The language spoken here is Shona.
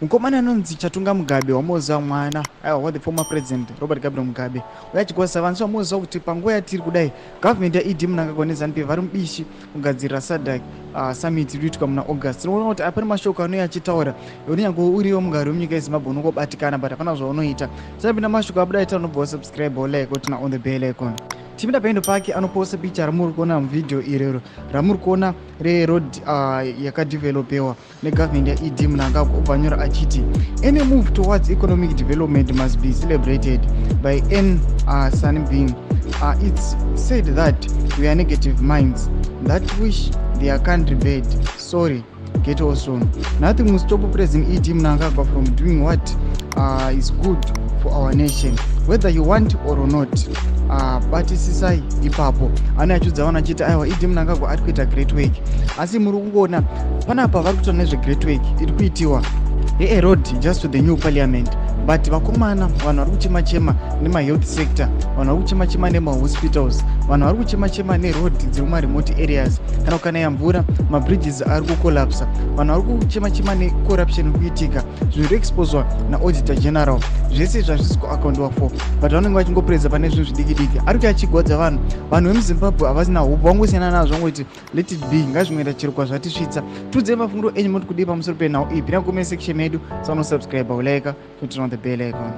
mukomana anonzi Chatunga Mugabe wamoza mwana wa the former president Robert Gabriel Mugabe uyachigwasa vanhu vamoza kuti panguva yatiri kudai government yaED Mnangagwa neZANU-PF vari mubishi kugadzira SADC summit inoitwa muna August. Tinoona kuti apana mashoko anouya achitaura unyange uriwo mugari wemunyika yeZimbabwe unongobatikana but hapana zvaunoita. Tisapinda mashoko abuda ita unobva subscribe like kuti on the bell icon. Timida paendo pake anoposta picha ramuri kuona muvidheo irero ramuri kuona reroad yakadevelopewa negovernment yaED Mnangagwa obva anyora achiti any move towards economic development must be celebrated by any sun being. It's said that we are negative minds that wish their country bad. Sorry, get well soon. Nothing will stop President ED Mnangagwa from doing what is good for our nation, whether you want or not. But sisai ipapo ana achudza vana chita aiwa ED Mnangagwa ari kuita great work, asi muri kungoona panapa vari kuita nezve great work iri kuitiwa road just to the new parliament, but vakomana vanhu vari kuchema-chema nemahealth sector, vanhu vari kuchema-chema nemahospitals, vanhu vari kuchema-chema neroad dziri mumaremote areas kana kukanaya mvura mabridges ari kukolapsa, vanhu vari kuchema-chema necorruption kuitika zviri exposwa naauditor general. Zvese zvazvisi kuaccountwa for but vanenge vachingopureza pane zvinhu zvidiki-diki. Ari kuachigodza vanhu vemuZimbabwe havasina hope, vangosiyana nazvo vangoti let it be, ngazvimboenda chero kwazvatisvitsa. Tiudzei mafunguro enyu muri kudii pamusoro penhau iyi. Pinda kucomment section medu, subscribe, like, turn on the bell icon.